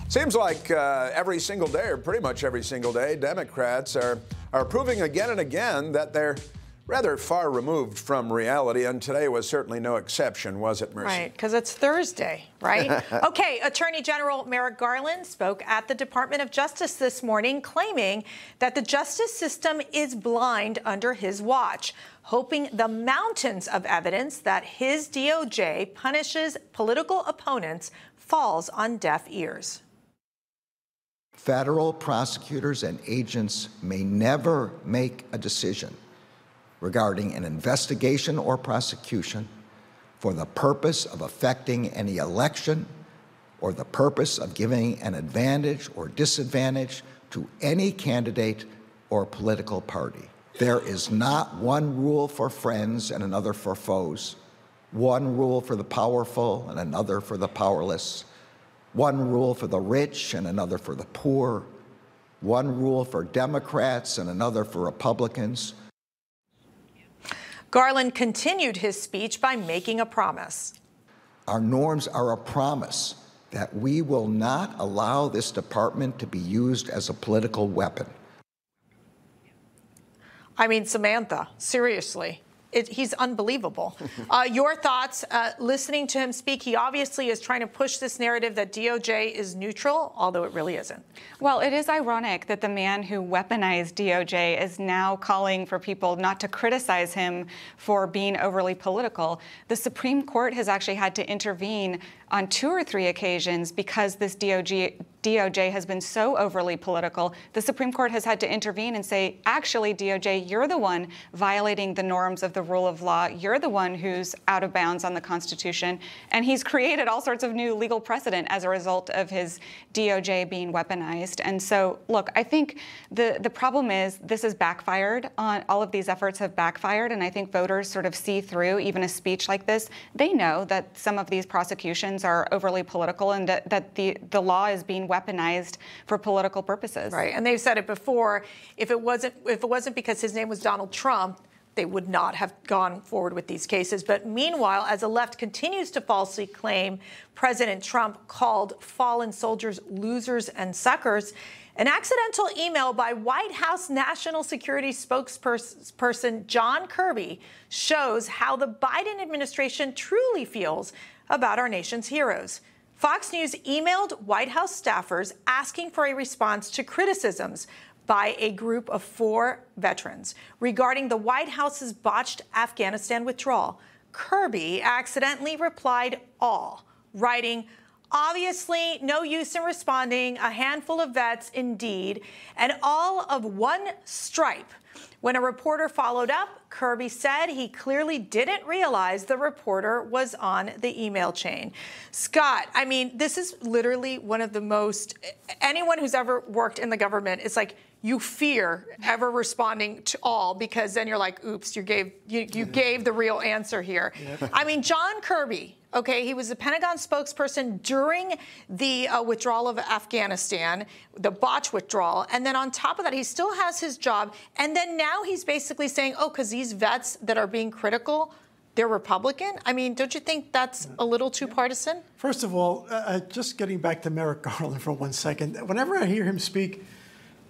Seems like every single day, or pretty much every single day, Democrats are proving again and again that they're rather far removed from reality, and today was certainly no exception, was it, Mercy? Right, because it's Thursday, right? Okay, Attorney General Merrick Garland spoke at the Department of Justice this morning, claiming that the justice system is blind under his watch, hoping the mountains of evidence that his DOJ punishes political opponents falls on deaf ears. Federal prosecutors and agents may never make a decision regarding an investigation or prosecution for the purpose of affecting any election or the purpose of giving an advantage or disadvantage to any candidate or political party. There is not one rule for friends and another for foes, one rule for the powerful and another for the powerless, one rule for the rich and another for the poor, one rule for Democrats and another for Republicans. Garland continued his speech by making a promise. Our norms are a promise that we will not allow this department to be used as a political weapon. I mean, Samantha, seriously. He's unbelievable. Your thoughts, listening to him speak, he obviously is trying to push this narrative that DOJ is neutral, although it really isn't. Well, it is ironic that the man who weaponized DOJ is now calling for people not to criticize him for being overly political. The Supreme Court has actually had to intervene on 2 or 3 occasions because this DOJ has been so overly political. The Supreme Court has had to intervene and say, actually, DOJ, you're the one violating the norms of the rule of law. You're the one who's out of bounds on the Constitution. And he's created all sorts of new legal precedent as a result of his DOJ being weaponized. And so, look, I think the problem is this has backfired. All of these efforts have backfired. And I think voters sort of see through even a speech like this. They know that some of these prosecutions are overly political and that the law is being weaponized for political purposes. Right, and they've said it before. If it wasn't because his name was Donald Trump, they would not have gone forward with these cases. But meanwhile, as the left continues to falsely claim President Trump called fallen soldiers losers and suckers, an accidental email by White House National Security spokesperson John Kirby shows how the Biden administration truly feels about our nation's heroes. Fox News emailed White House staffers asking for a response to criticisms by a group of 4 veterans regarding the White House's botched Afghanistan withdrawal. Kirby accidentally replied all, writing, "Obviously, no use in responding, a handful of vets indeed, and all of one stripe." When a reporter followed up, Kirby said he clearly didn't realize the reporter was on the email chain. Scott, I mean, this is literally one of the most, anyone who's ever worked in the government, it's like you fear ever responding to all, because then you're like, oops, you gave the real answer here. Yeah. I mean, John Kirby, okay, he was the Pentagon spokesperson during the withdrawal of Afghanistan, the botch withdrawal. And then on top of that, he still has his job. And then now he's basically saying, oh, because these vets that are being critical, they're Republican? I mean, don't you think that's a little too partisan? First of all, just getting back to Merrick Garland for 1 second, whenever I hear him speak,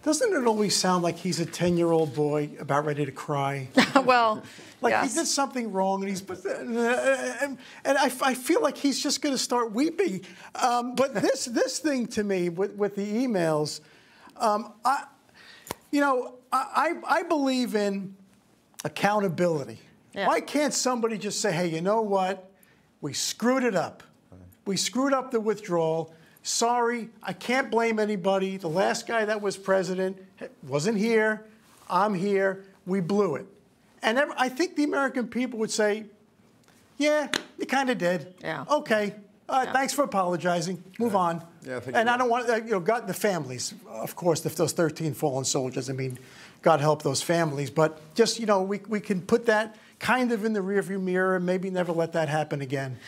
doesn't it always sound like he's a 10-year-old boy about ready to cry? Well, like yes. He did something wrong, and I feel like he's just going to start weeping. But this thing to me with the emails, I believe in accountability. Yeah. Why can't somebody just say, hey, you know what? We screwed it up. We screwed up the withdrawal. Sorry, I can't blame anybody. The last guy that was president wasn't here. I'm here. We blew it. And I think the American people would say, yeah, you kind of did. Yeah. Okay. Yeah. Thanks for apologizing. Move on. Yeah, and I don't want, God, the families, of course, if those 13 fallen soldiers, I mean, God help those families. But just, we can put that kind of in the rearview mirror and maybe never let that happen again.